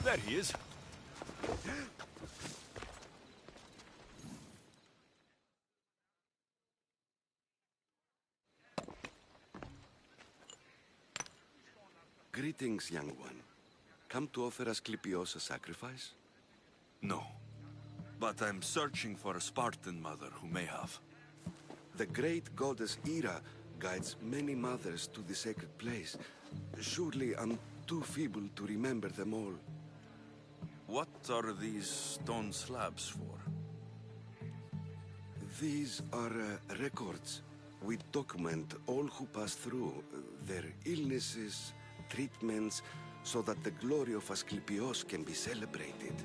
There he is. Greetings, young one. Come to offer Asclepios a sacrifice? No. But I'm searching for a Spartan mother who may have. The great goddess Hera guides many mothers to the sacred place. Surely I'm too feeble to remember them all. What are these stone slabs for? These are records. We document all who pass through, their illnesses, treatments, so that the glory of Asclepios can be celebrated.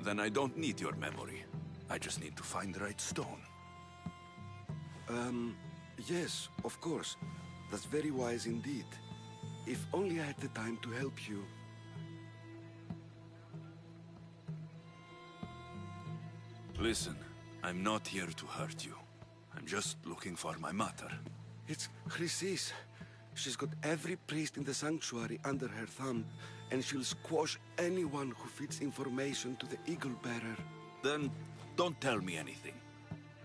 Then I don't need your memory. I just need to find the right stone. Yes, of course. That's very wise indeed. If only I had the time to help you. Listen, I'm not here to hurt you. I'm just looking for my mother. It's Chrysis. She's got every priest in the sanctuary under her thumb, and she'll squash anyone who feeds information to the Eagle Bearer. Then don't tell me anything.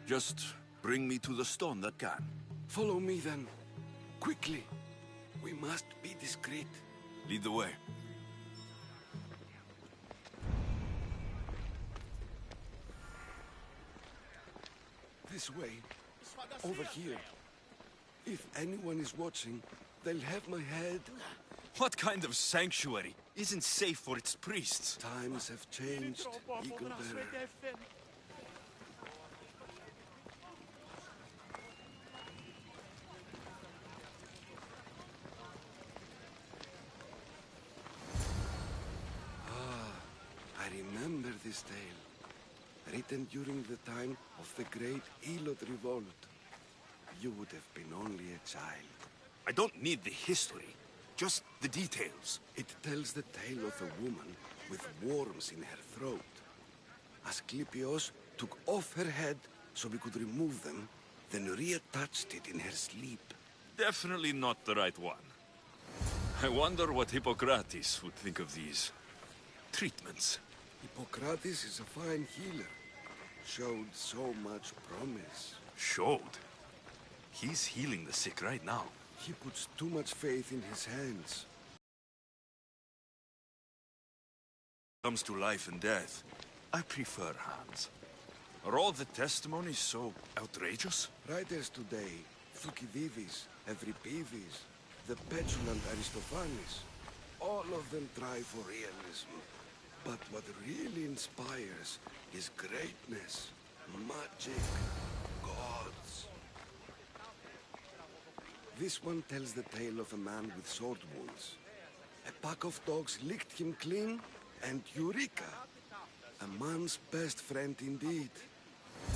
Just bring me to the stone that can. Follow me then. Quickly. We must be discreet. Lead the way. This way. Over here. If anyone is watching, they'll have my head. What kind of sanctuary isn't safe for its priests? Times have changed, Eagle Bearer. I remember this tale. Written during the time of the great Elot revolt. You would have been only a child. I don't need the history, just the details. It tells the tale of a woman with worms in her throat. Asclepios took off her head so we could remove them, then reattached it in her sleep. Definitely not the right one. I wonder what Hippocrates would think of these treatments. Hippocrates is a fine healer. Showed so much promise. Showed? He's healing the sick right now. He puts too much faith in his hands. Comes to life and death, I prefer hands. Are all the testimonies so outrageous? Writers today, Thucydides, Euripides, the petulant Aristophanes, all of them try for realism. But what really inspires is greatness, magic, gods. This one tells the tale of a man with sword wounds. A pack of dogs licked him clean, and Eureka! A man's best friend indeed.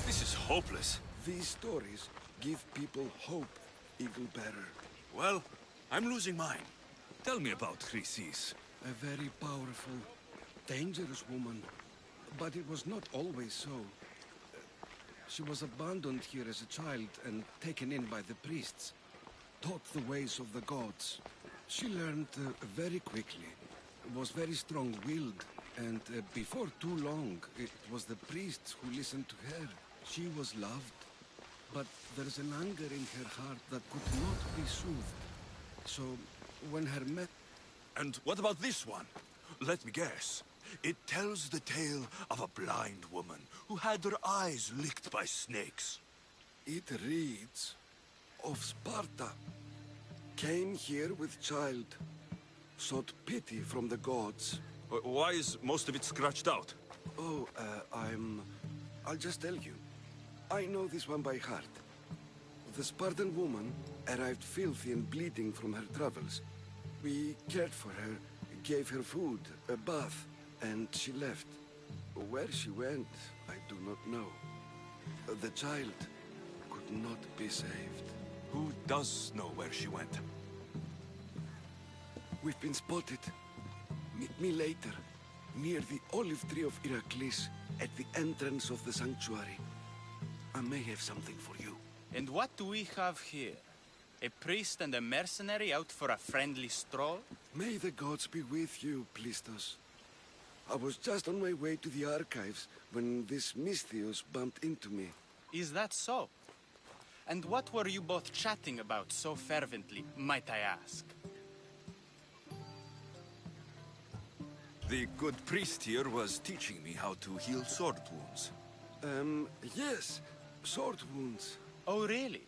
This is hopeless. These stories give people hope, Eagle Bearer. Well, I'm losing mine. Tell me about Chrysis. A very powerful, dangerous woman. But it was not always so. She was abandoned here as a child and taken in by the priests. Taught the ways of the gods. She learned very quickly. Was very strong-willed. And before too long, it was the priests who listened to her. She was loved. But there's an anger in her heart that could not be soothed. So, when her And what about this one? Let me guess. It tells the tale of a blind woman who had her eyes licked by snakes. It reads of Sparta. Came here with child. Sought pity from the gods. Why is most of it scratched out? Oh, I'll just tell you. I know this one by heart. The Spartan woman arrived filthy and bleeding from her travels. We cared for her, gave her food, a bath, and she left. Where she went, I do not know. The child could not be saved. Who does know where she went? We've been spotted. Meet me later, near the olive tree of Heracles, at the entrance of the sanctuary. I may have something for you. And what do we have here? A priest and a mercenary out for a friendly stroll? May the gods be with you, Plistos. I was just on my way to the archives when this Misthios bumped into me. Is that so? And what were you both chatting about so fervently, might I ask? The good priest here was teaching me how to heal sword wounds. Yes. Sword wounds. Oh, really?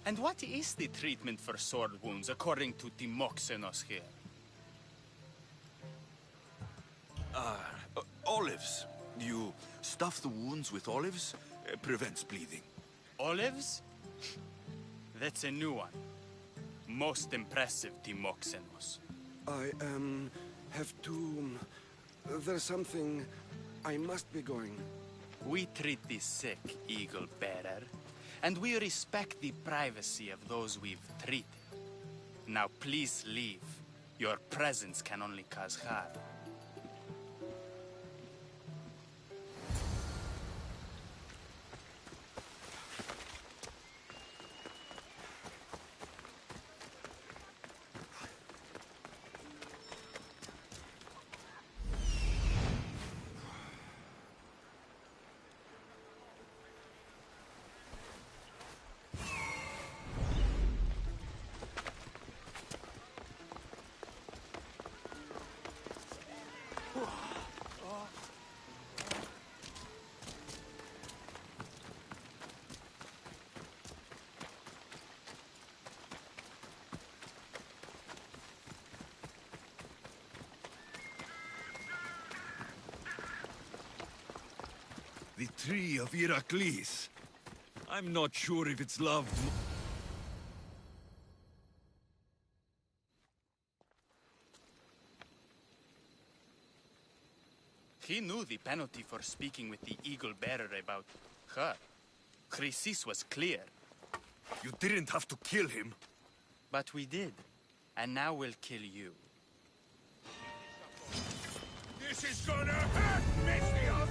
And what is the treatment for sword wounds, according to Timoxenos here? Olives. You stuff the wounds with olives, prevents bleeding. Olives? That's a new one. Most impressive, Timoxenos. I, have to... There's something... I must be going. We treat the sick, Eagle Bearer, and we respect the privacy of those we've treated. Now please leave. Your presence can only cause harm. The tree of Heracles. I'm not sure if it's loved. He knew the penalty for speaking with the Eagle Bearer about her. Chrysis was clear. You didn't have to kill him. But we did. And now we'll kill you. This is gonna hurt, Misthios!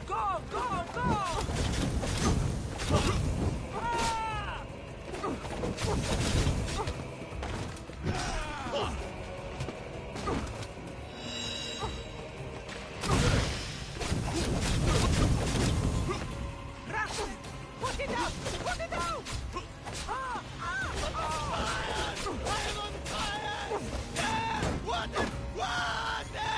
Go, go, go! Rasmus, put it out! Put it out! I am on fire! Water! Water!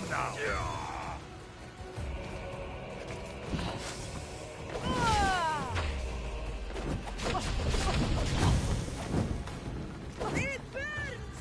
now! It burns!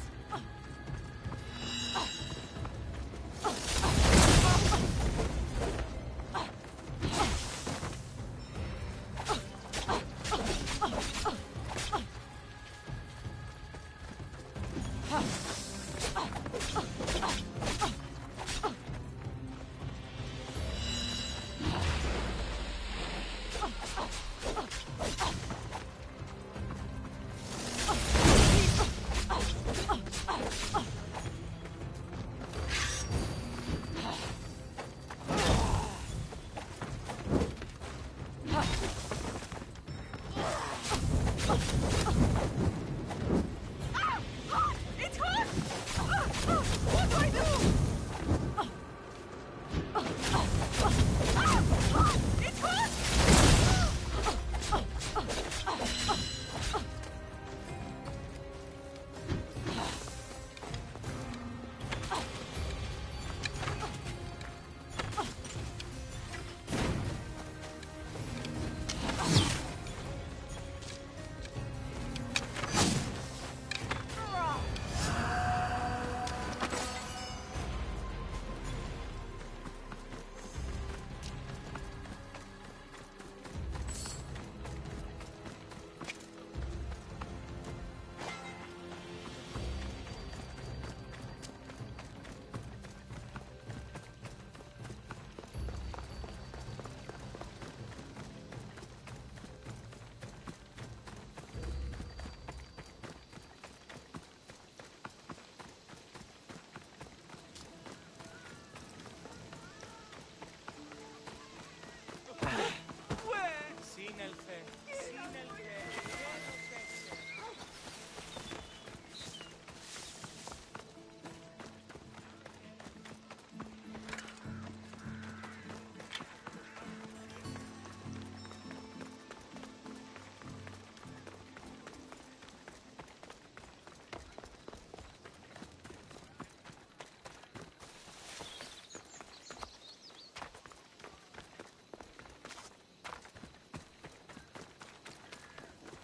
It's hot! What do I do? It's hot! Sin el fe, sin el fe.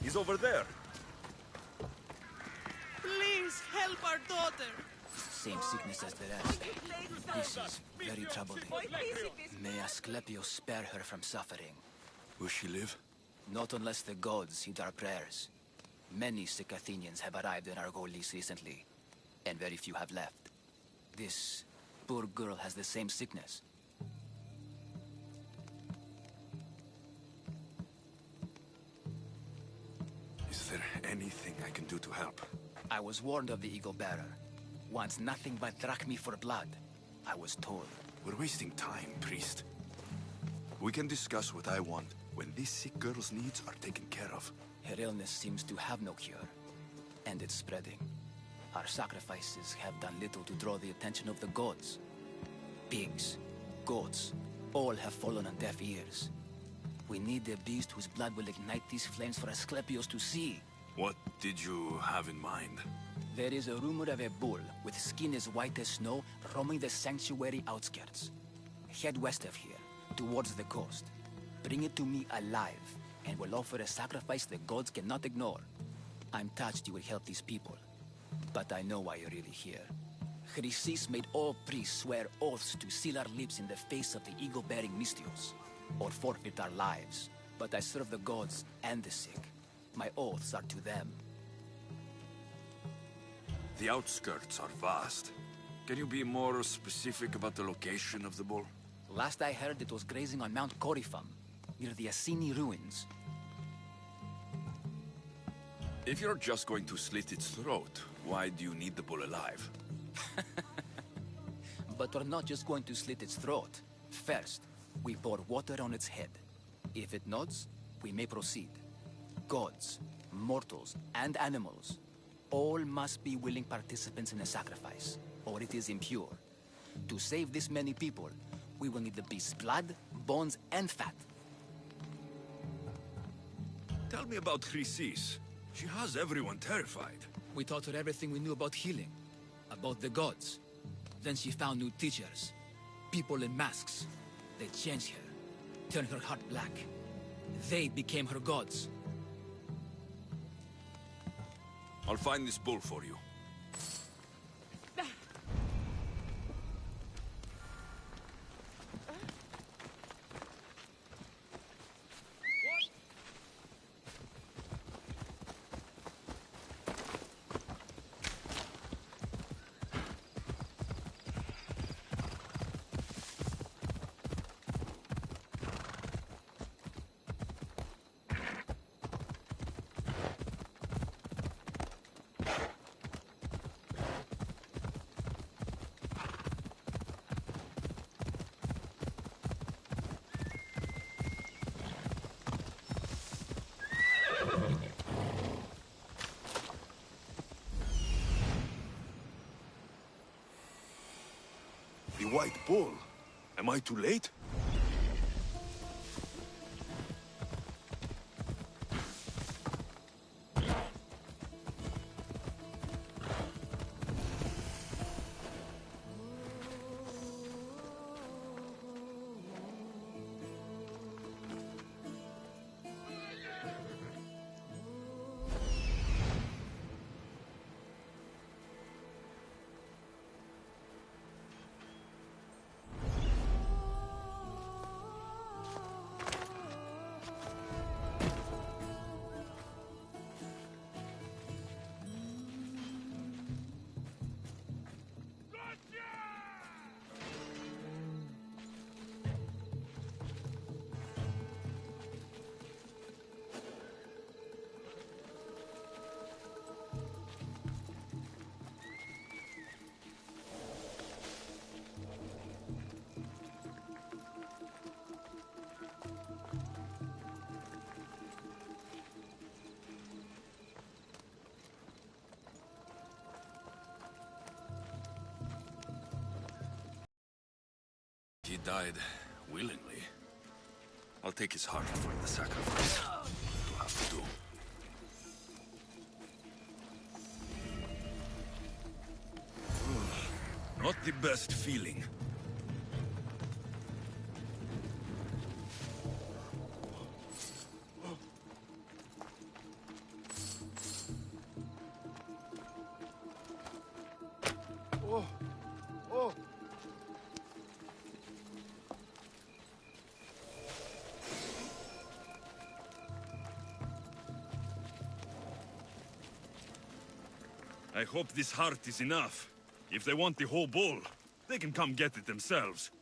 He's over there. Please help our daughter. Same sickness as the rest. This is very troubling. May Asclepius spare her from suffering. Will she live? Not unless the gods heed our prayers. Many sick Athenians have arrived in Argolis recently, and very few have left. This poor girl has the same sickness. Is there anything I can do to help? I was warned of the Eagle Bearer. Wants nothing but drachmi for blood. I was told. We're wasting time, priest. We can discuss what I want when this sick girl's needs are taken care of. Her illness seems to have no cure, and it's spreading. Our sacrifices have done little to draw the attention of the gods. Pigs, goats, all have fallen on deaf ears. We need a beast whose blood will ignite these flames for Asclepius to see. What did you have in mind? There is a rumor of a bull with skin as white as snow roaming the sanctuary outskirts. Head west of here, towards the coast. Bring it to me alive, and we'll offer a sacrifice the gods cannot ignore. I'm touched you will help these people, but I know why you're really here. Chrysis made all priests swear oaths to seal our lips in the face of the eagle-bearing Mystios, or forfeit our lives. But I serve the gods and the sick. My oaths are to them. The outskirts are vast. Can you be more specific about the location of the bull? Last I heard, it was grazing on Mount Corifum, near the Assini ruins. If you're just going to slit its throat, why do you need the bull alive? But we're not just going to slit its throat. First, we pour water on its head. If it nods, we may proceed. Gods, mortals, and animals, all must be willing participants in a sacrifice, or it is impure. To save this many people, we will need the beast's blood, bones, and fat. Tell me about Chrysis. She has everyone terrified. We taught her everything we knew about healing, about the gods. Then she found new teachers. People in masks. They changed her. Turned her heart black. They became her gods. I'll find this bull for you. The White Bull. Am I too late? He died willingly. I'll take his heart for the sacrifice. It'll have to do. Not the best feeling. I hope this heart is enough. If they want the whole bull, they can come get it themselves.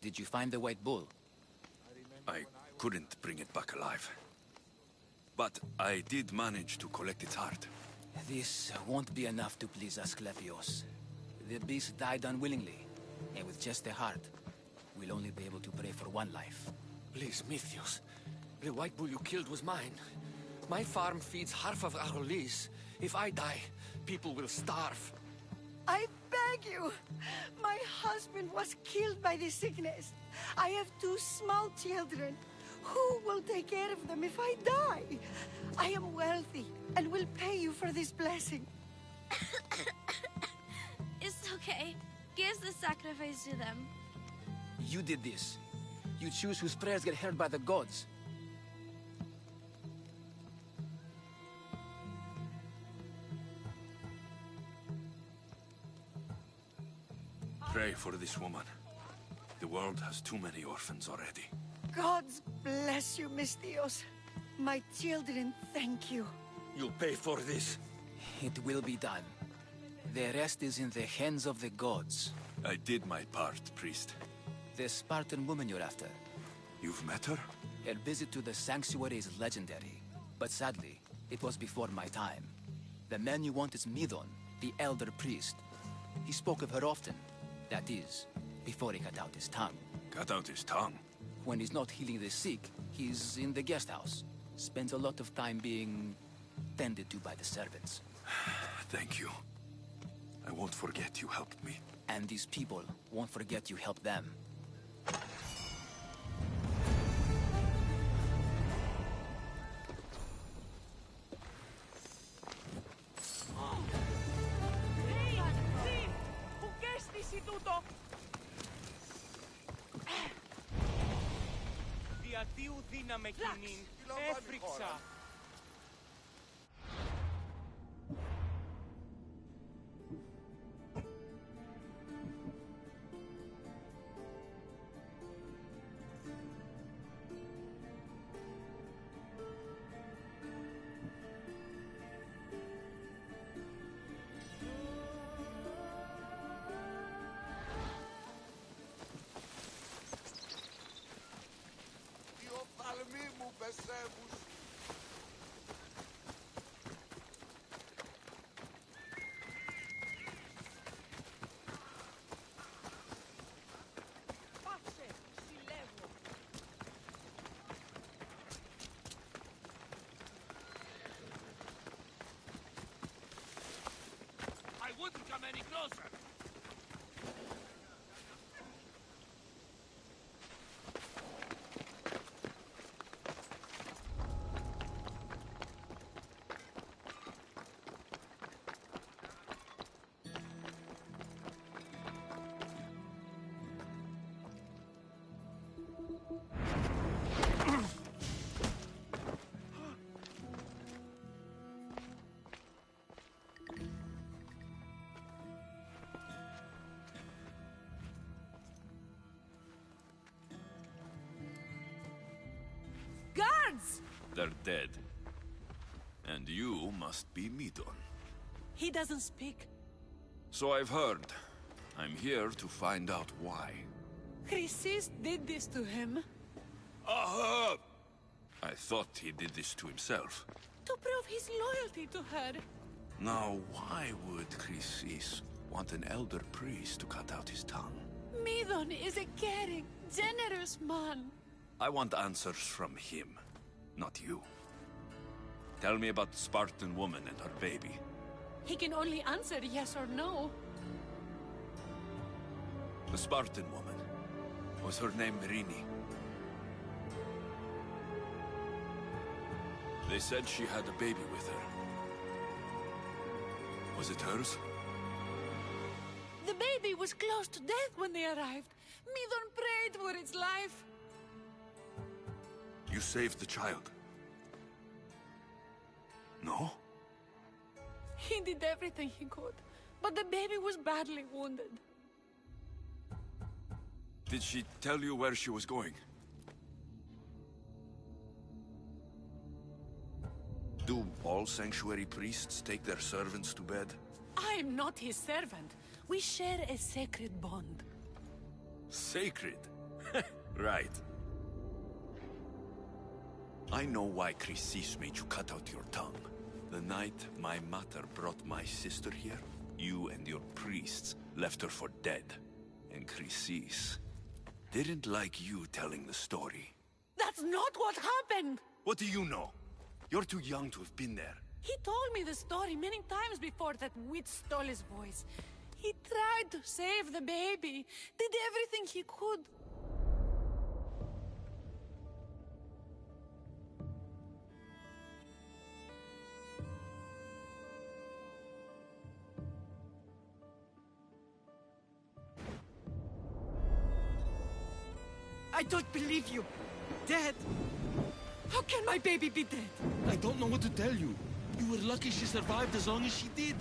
Did you find the White Bull? I couldn't bring it back alive. But I did manage to collect its heart. This won't be enough to please Asclepios. The beast died unwillingly, and with just the heart, we'll only be able to pray for one life. Please, Mythios. The White Bull you killed was mine. My farm feeds half of our lease. If I die, people will starve. I beg you! My husband was killed by the sickness. I have 2 small children. Who will take care of them if I die? I am wealthy and will pay you for this blessing. It's okay. Give the sacrifice to them. You did this. You choose whose prayers get heard by the gods. Pray for this woman. The world has too many orphans already. God's bless you, Mistios. My children thank you. You'll pay for this. It will be done. The rest is in the hands of the gods. I did my part, priest. The Spartan woman you're after. You've met her? Her visit to the sanctuary is legendary, but sadly, it was before my time. The man you want is Midon, the elder priest. He spoke of her often. That is, before he cut out his tongue. Cut out his tongue? When he's not healing the sick, he's in the guest house. Spends a lot of time being tended to by the servants. Thank you. I won't forget you helped me. And these people won't forget you helped them. Διατίου δύναμε κοινήν, έφρυξα. I wouldn't come any closer. Guards! They're dead. And you must be Midon. He doesn't speak. So I've heard. I'm here to find out why. Chrysis did this to him. Aha! I thought he did this to himself. To prove his loyalty to her. Now, why would Chrysis want an elder priest to cut out his tongue? Midon is a caring, generous man. I want answers from him, not you. Tell me about the Spartan woman and her baby. He can only answer yes or no. The Spartan woman. Was her name Rini? They said she had a baby with her. Was it hers? The baby was close to death when they arrived. Midon prayed for its life. You saved the child. No? He did everything he could, but the baby was badly wounded. Did she tell you where she was going? Do all sanctuary priests take their servants to bed? I'm not his servant. We share a sacred bond. Sacred? Right. I know why Chrysis made you cut out your tongue. The night my mater brought my sister here, you and your priests left her for dead. And Chrysis didn't like you telling the story. That's not what happened! What do you know? You're too young to have been there. He told me the story many times before that witch stole his voice. He tried to save the baby, did everything he could. I don't believe you. Dead? How can my baby be dead? I don't know what to tell you. You were lucky she survived as long as she did.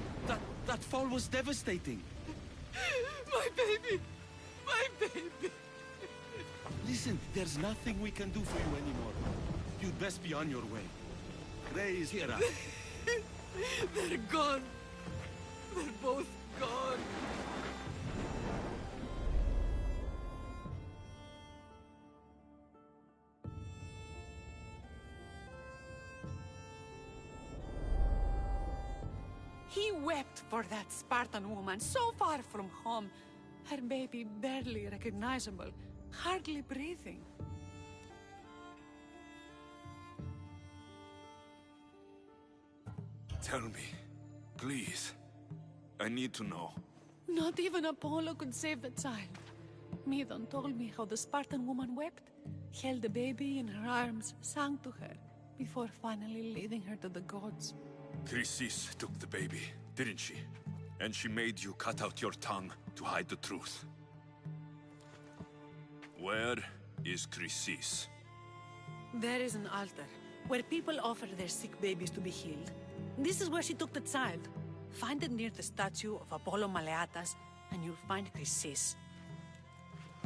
That fall was devastating. My baby! My baby! Listen, there's nothing we can do for you anymore. You'd best be on your way. Ray is here. They're gone. They're both gone. He wept for that Spartan woman so far from home. Her baby barely recognizable, hardly breathing. Tell me, please. I need to know. Not even Apollo could save the child. Medon told me how the Spartan woman wept, held the baby in her arms, sang to her, before finally leading her to the gods. Chrysis took the baby, didn't she? And she made you cut out your tongue to hide the truth. Where is Chrysis? There is an altar, where people offer their sick babies to be healed. This is where she took the child. Find it near the statue of Apollo Maleatas, and you'll find Chrysis.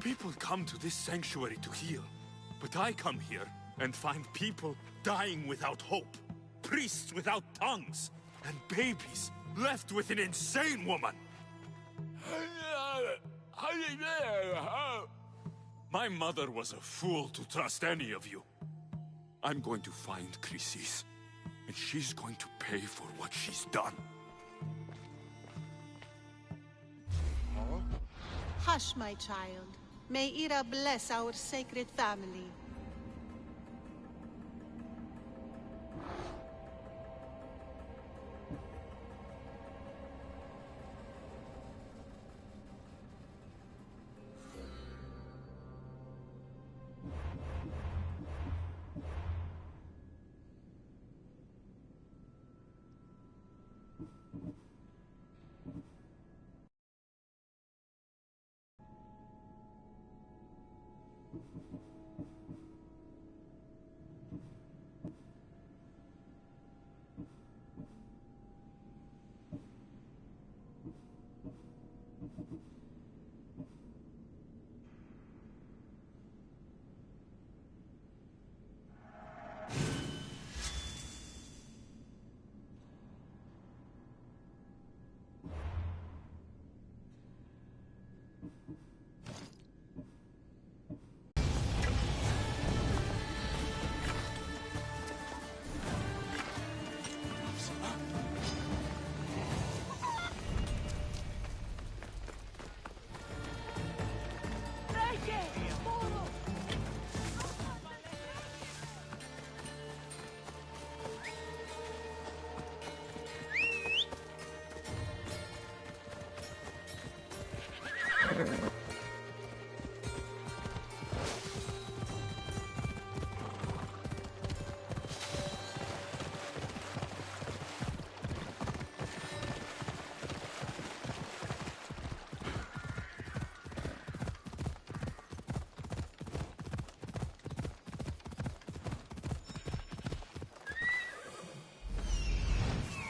People come to this sanctuary to heal, but I come here and find people dying without hope, priests without tongues, and babies left with an insane woman. My mother was a fool to trust any of you. I'm going to find Chrysis, and she's going to pay for what she's done. Hush, my child. May Ira bless our sacred family.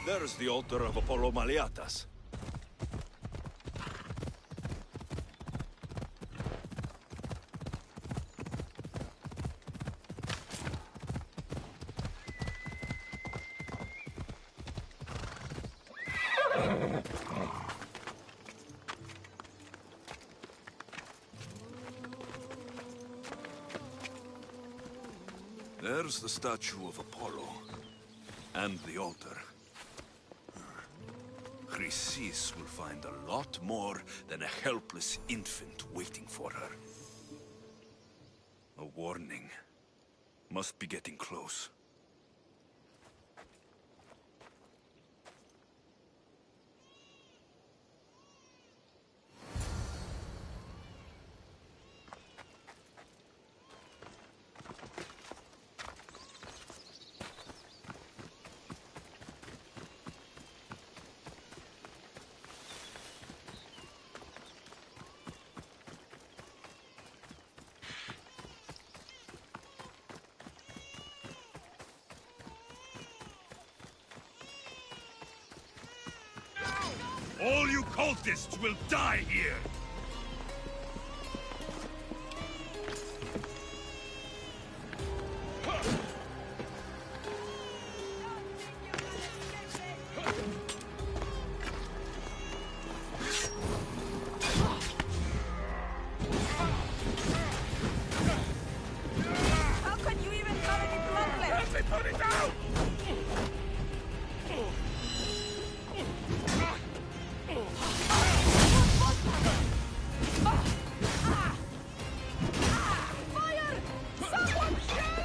There's the altar of Apollo Maleatas. There's the statue of Apollo. And the altar. Chrysis will find a lot more than a helpless infant waiting for her. A warning. Must be getting close. All you cultists will die here! How can you even have any blood left? Let me put it out! Fire! Someone shoot!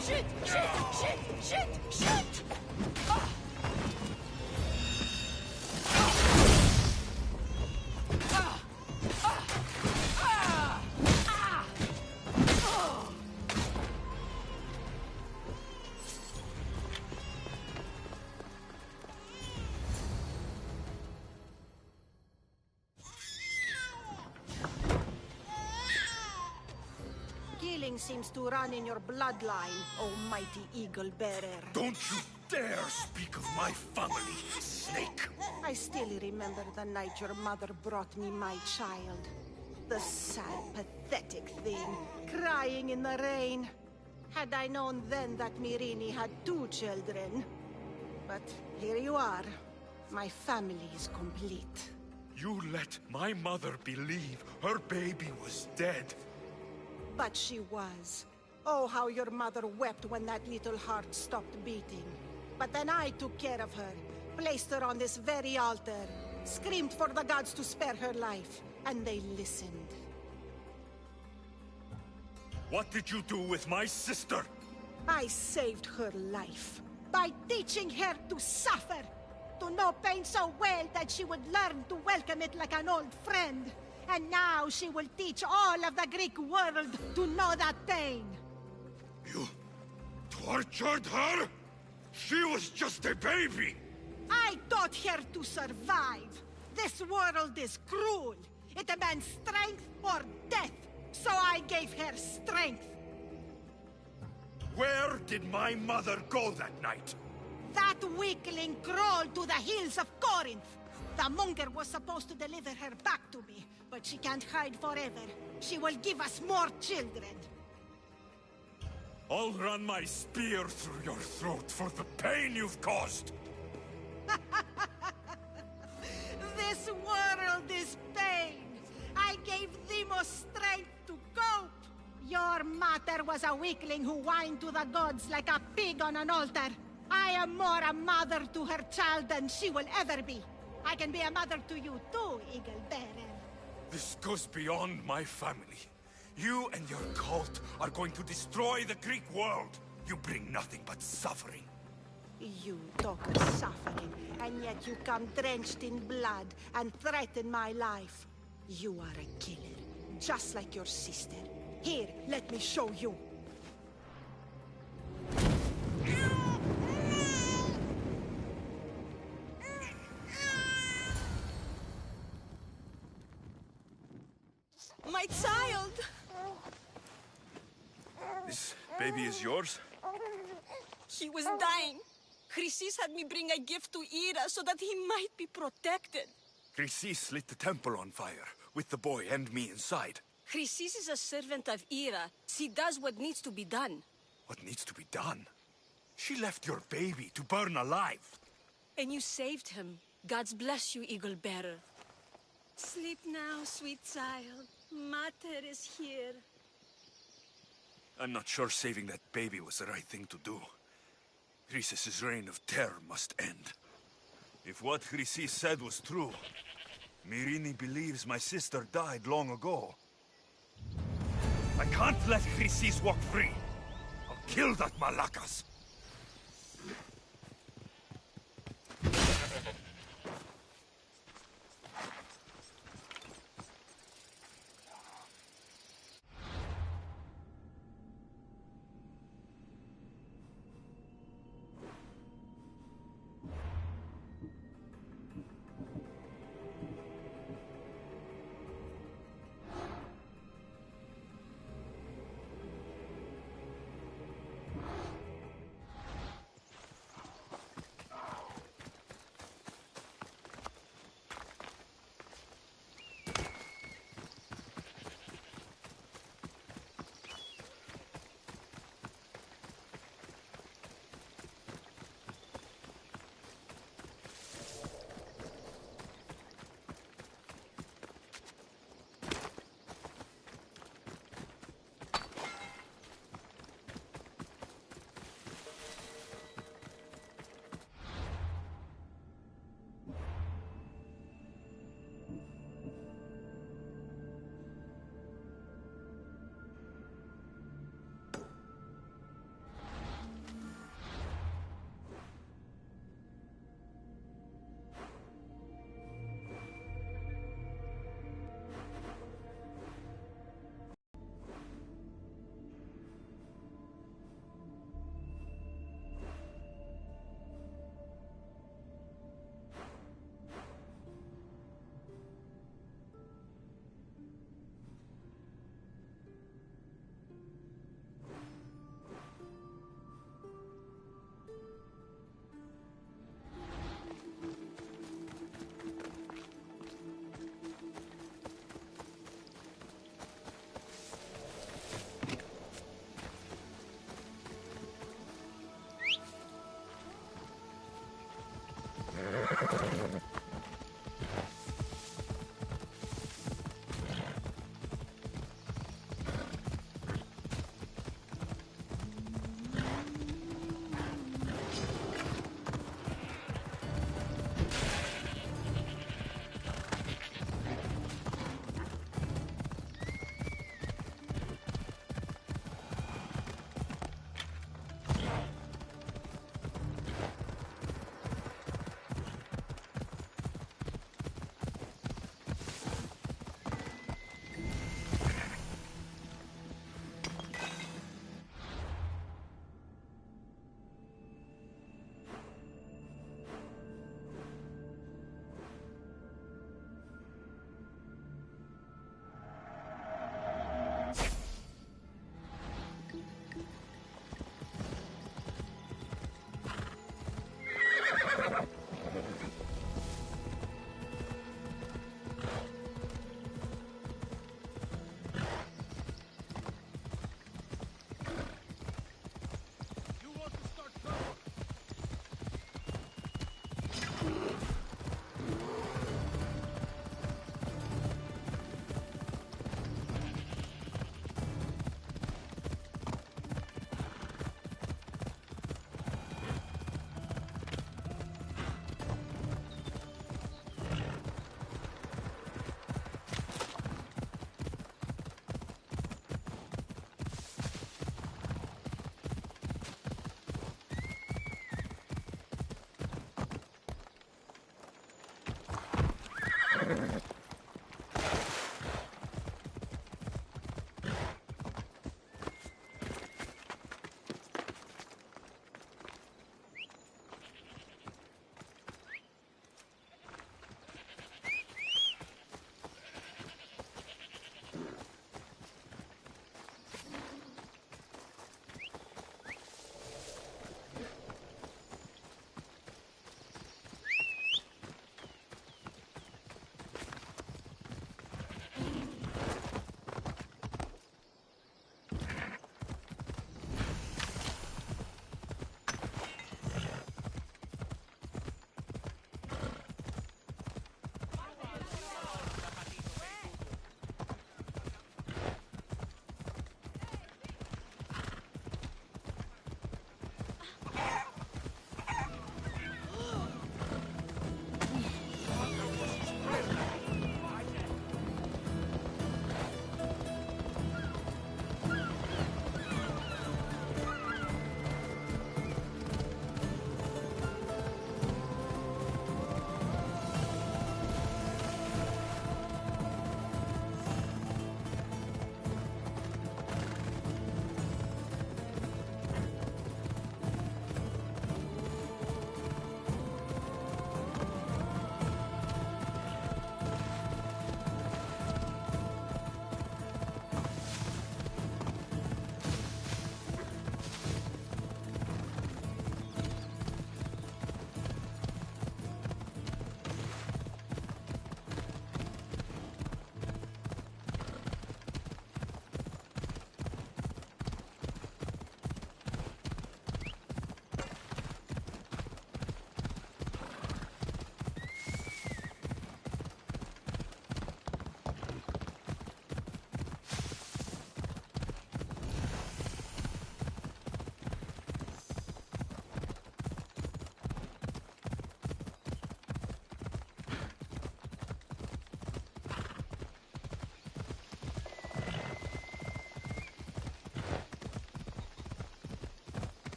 Shit! Shit! Shit! Shit! Shit! Killing seems to run in your bloodline, almighty eagle bearer. Don't you dare speak of my family, snake! I still remember the night your mother brought me my child. The sad, pathetic thing, crying in the rain. Had I known then that Mirini had 2 children. But here you are. My family is complete. You let my mother believe her baby was dead. But she was. Oh, how your mother wept when that little heart stopped beating. But then I took care of her, placed her on this very altar, screamed for the gods to spare her life, and they listened. What did you do with my sister? I saved her life by teaching her to suffer, to know pain so well that she would learn to welcome it like an old friend. And now she will teach all of the Greek world to know that pain. You tortured her? She was just a baby! I taught her to survive. This world is cruel. It demands strength or death. So I gave her strength. Where did my mother go that night? That weakling crawled to the hills of Corinth. The monger was supposed to deliver her back to me, but she can't hide forever. She will give us more children. I'll run my spear through your throat for the pain you've caused! This world is pain. I gave Demos strength to cope. Your mother was a weakling who whined to the gods like a pig on an altar. I am more a mother to her child than she will ever be. I can be a mother to you too, Eagle Bearer. This goes beyond my family. You and your cult are going to destroy the Greek world. You bring nothing but suffering. You talk of suffering, and yet you come drenched in blood and threaten my life. You are a killer, just like your sister. Here, let me show you. My child! This baby is yours? He was dying. Chrysis had me bring a gift to Ira so that he might be protected. Chrysis lit the temple on fire, with the boy and me inside. Chrysis is a servant of Ira. She does what needs to be done. What needs to be done? She left your baby to burn alive. And you saved him. Gods bless you, Eagle Bearer. Sleep now, sweet child. Mater is here. I'm not sure saving that baby was the right thing to do. Chrysis' reign of terror must end. If what Chrysis said was true, Mirini believes my sister died long ago. I can't let Chrysis walk free. I'll kill that Malakas.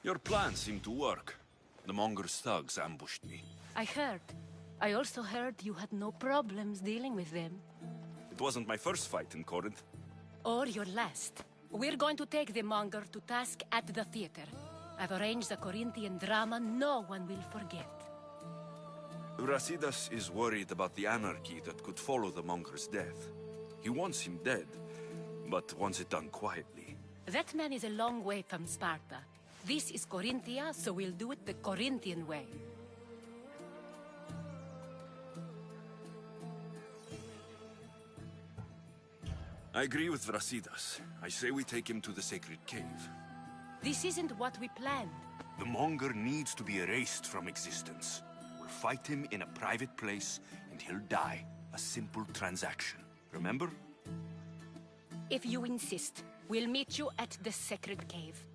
Your plan seemed to work. The Monger's thugs ambushed me. I heard. I also heard you had no problems dealing with them. It wasn't my first fight in Corinth. Or your last. We're going to take the Monger to task at the theater. I've arranged a Corinthian drama no one will forget. Brasidas is worried about the anarchy that could follow the Monger's death. He wants him dead, but wants it done quietly. That man is a long way from Sparta. This is Corinthia, so we'll do it the Corinthian way. I agree with Brasidas. I say we take him to the sacred cave. This isn't what we planned. The Monger needs to be erased from existence. We'll fight him in a private place, and he'll die. A simple transaction. Remember? If you insist, we'll meet you at the sacred cave.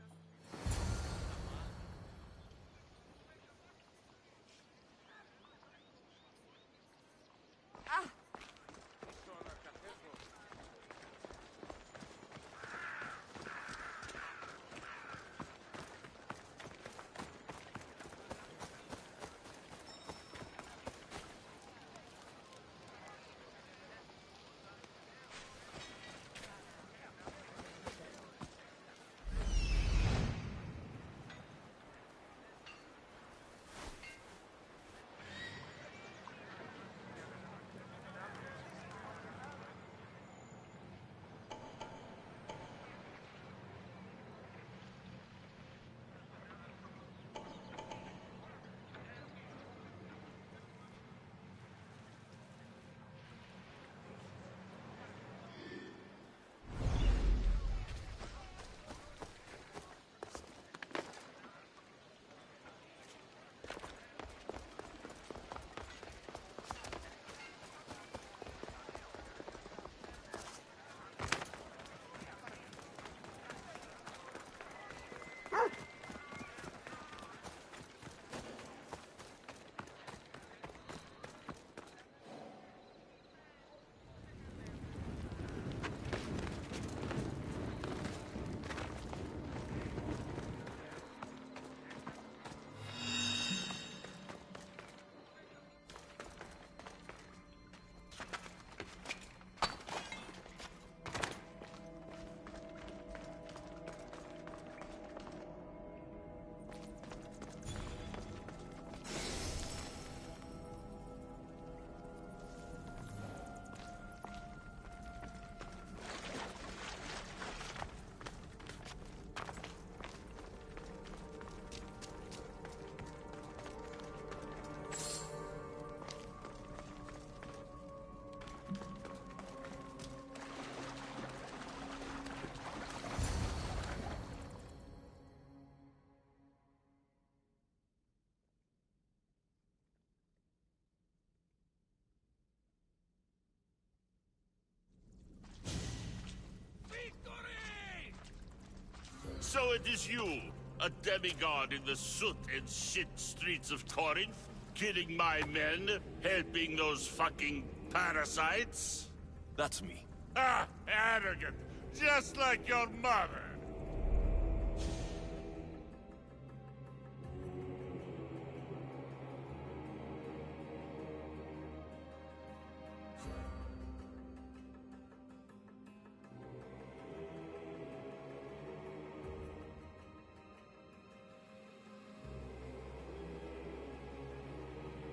So it is you, a demigod in the soot and shit streets of Corinth, killing my men, helping those fucking parasites? That's me. Ah, arrogant, just like your mother.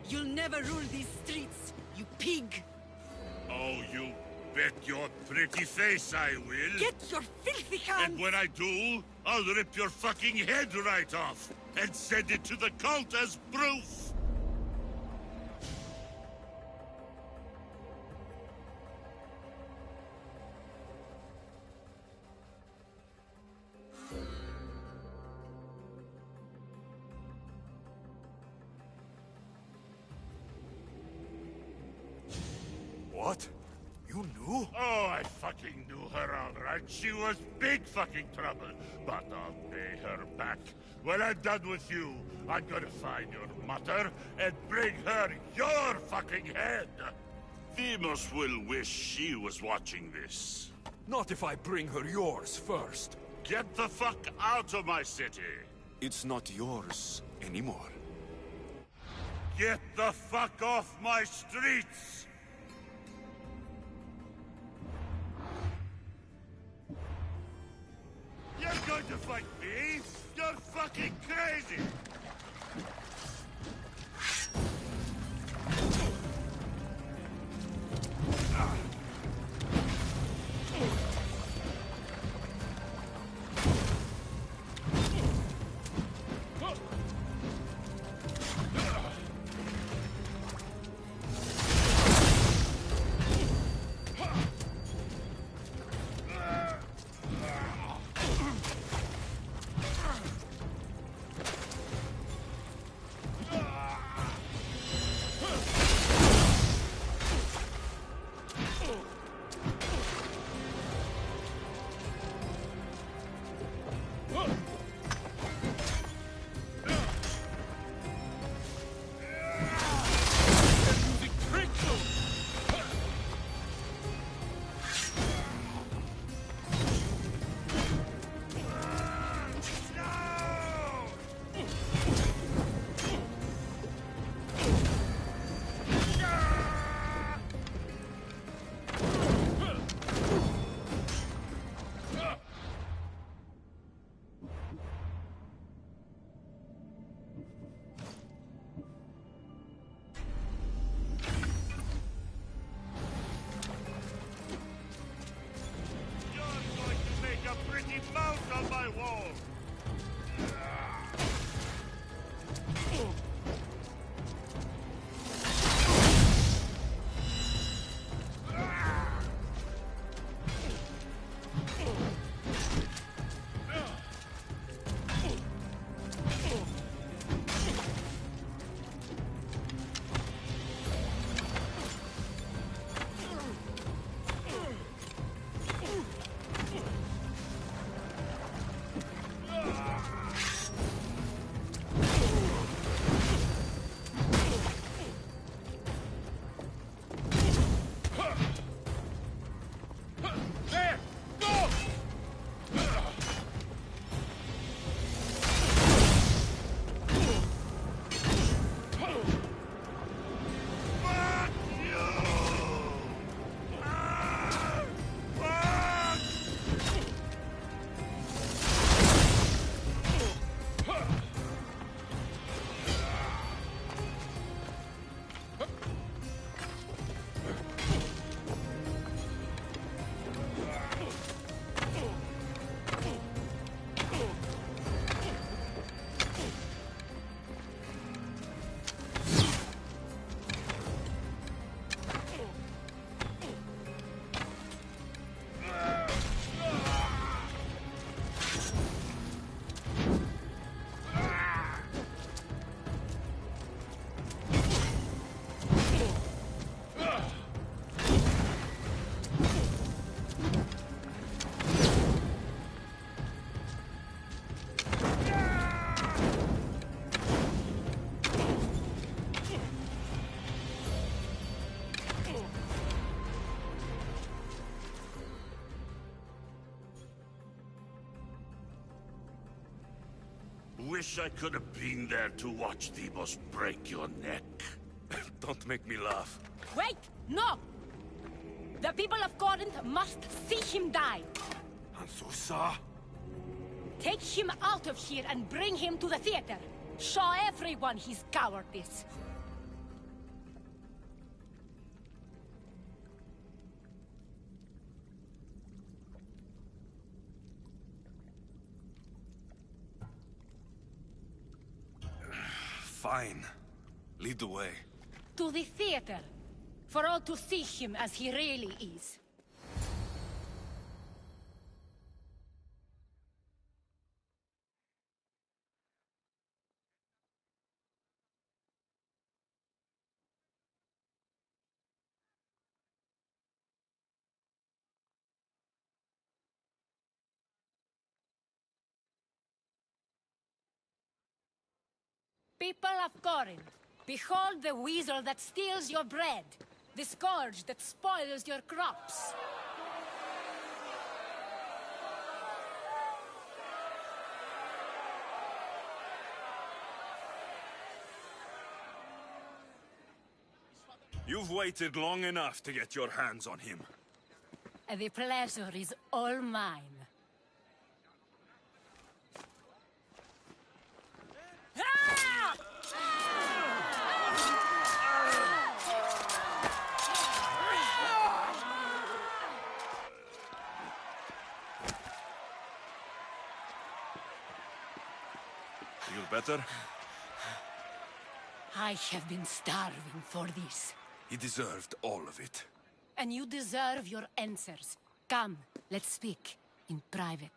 You'll never rule these streets, you pig! Oh, you bet your pretty face I will. Get your filthy hands! And when I do, I'll rip your fucking head right off and send it to the cult as proof. What? You knew? Oh, I fucking knew her all right. She was big fucking trouble. But I'll pay her back. When I'm done with you, I'm gonna find your mother and bring her your fucking head. Demos will wish she was watching this. Not if I bring her yours first. Get the fuck out of my city. It's not yours anymore. Get the fuck off my streets! You're going to fight me? You're fucking crazy! Wish I could have been there to watch Thebos break your neck. Don't make me laugh. Wait! No! The people of Corinth must see him die. Ansusa? Take him out of here and bring him to the theater. Show everyone his cowardice. Fine. Lead the way. To the theater. For all to see him as he really is. People of Corinth, behold the weasel that steals your bread, the scourge that spoils your crops. You've waited long enough to get your hands on him. The pleasure is all mine. Feel better? I have been starving for this. He deserved all of it. And you deserve your answers. Come, let's speak in private.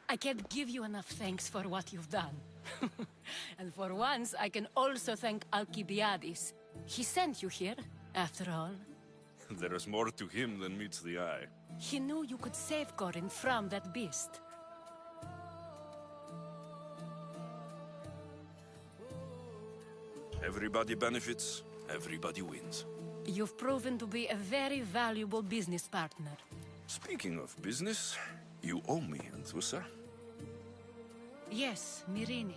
I can't give you enough thanks for what you've done. And for once, I can also thank Alcibiades. He sent you here, after all. There is more to him than meets the eye. He knew you could save Corinth from that beast. Everybody benefits, everybody wins. You've proven to be a very valuable business partner. Speaking of business, you owe me, Anthusa. Yes, Myrine.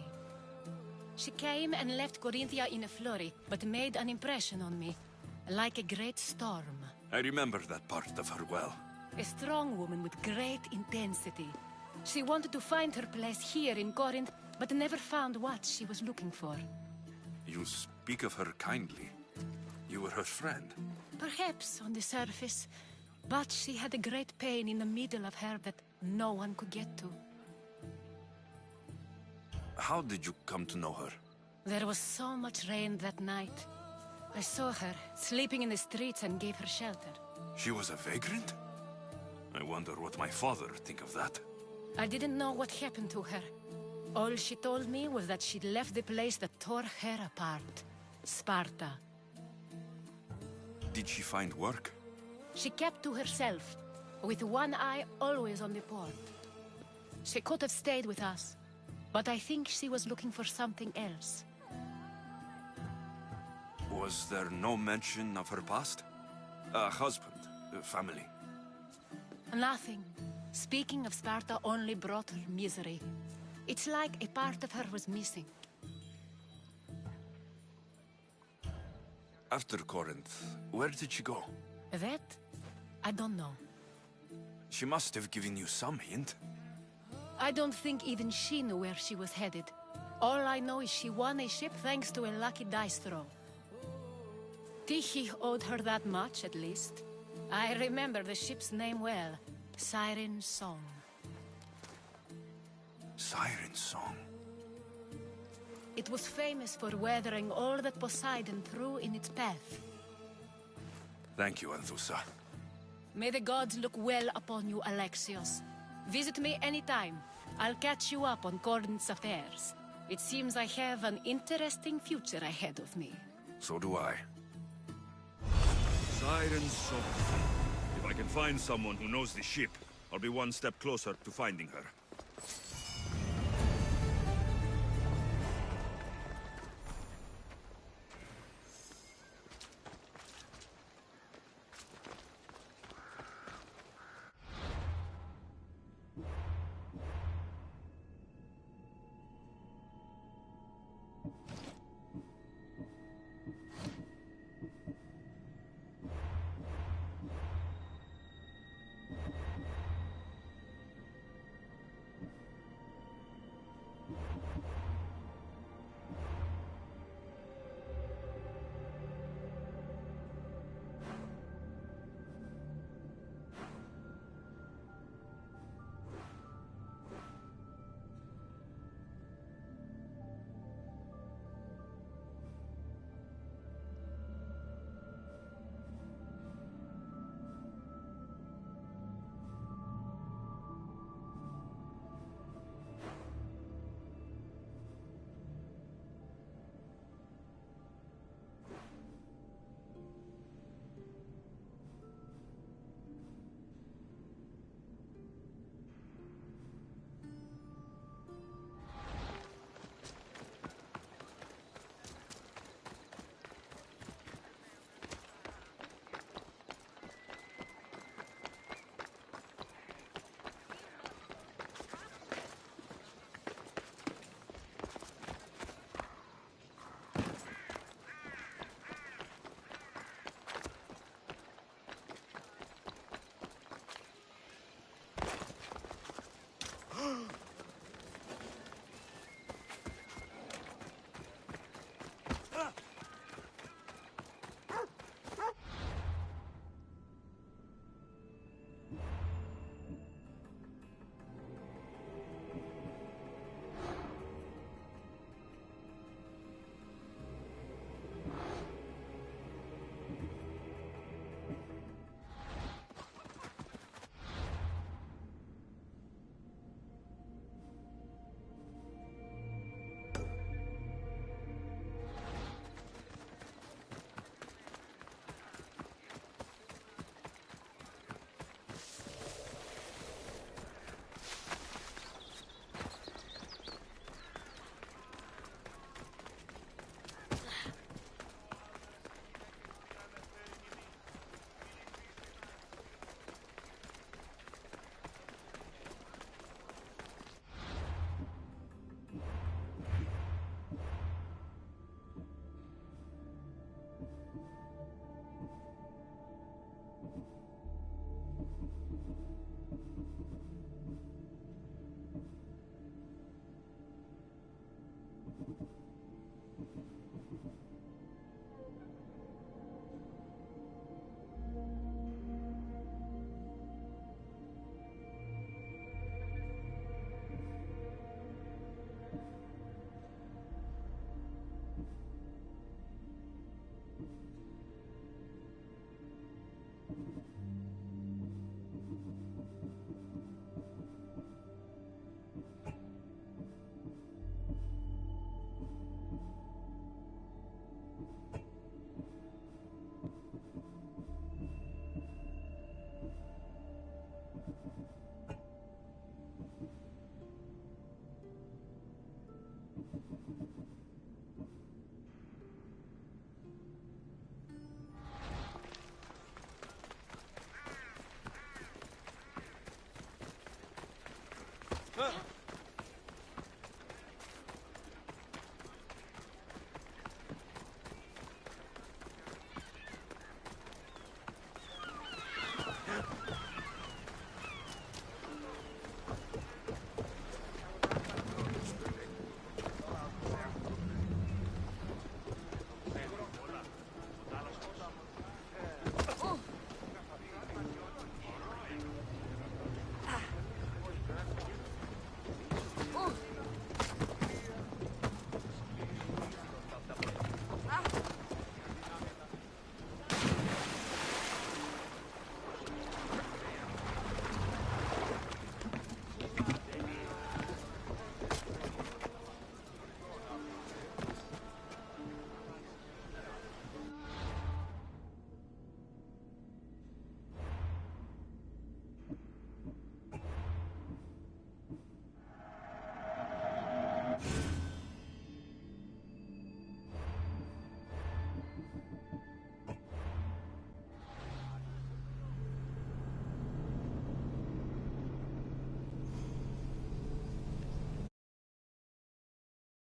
She came and left Corinthia in a flurry, but made an impression on me, like a great storm. I remember that part of her well. A strong woman with great intensity. She wanted to find her place here in Corinth, but never found what she was looking for. You speak of her kindly. You were her friend. Perhaps on the surface, but she had a great pain in the middle of her that no one could get to. How did you come to know her? There was so much rain that night. I saw her, sleeping in the streets, and gave her shelter. She was a vagrant? I wonder what my father would think of that. I didn't know what happened to her. All she told me was that she'd left the place that tore her apart. Sparta. Did she find work? She kept to herself, with one eye always on the port. She could have stayed with us, but I think she was looking for something else. Was there no mention of her past? A husband, a family? Nothing. Speaking of Sparta only brought her misery. It's like a part of her was missing. After Corinth, where did she go? That? I don't know. She must have given you some hint. I don't think even she knew where she was headed. All I know is she won a ship thanks to a lucky dice throw. Tyche owed her that much, at least. I remember the ship's name well. Siren Song. Siren Song? It was famous for weathering all that Poseidon threw in its path. Thank you, Anthusa. May the gods look well upon you, Alexios. Visit me anytime. I'll catch you up on Corinth's affairs. It seems I have an interesting future ahead of me. So do I. Siren Song. If I can find someone who knows the ship, I'll be one step closer to finding her.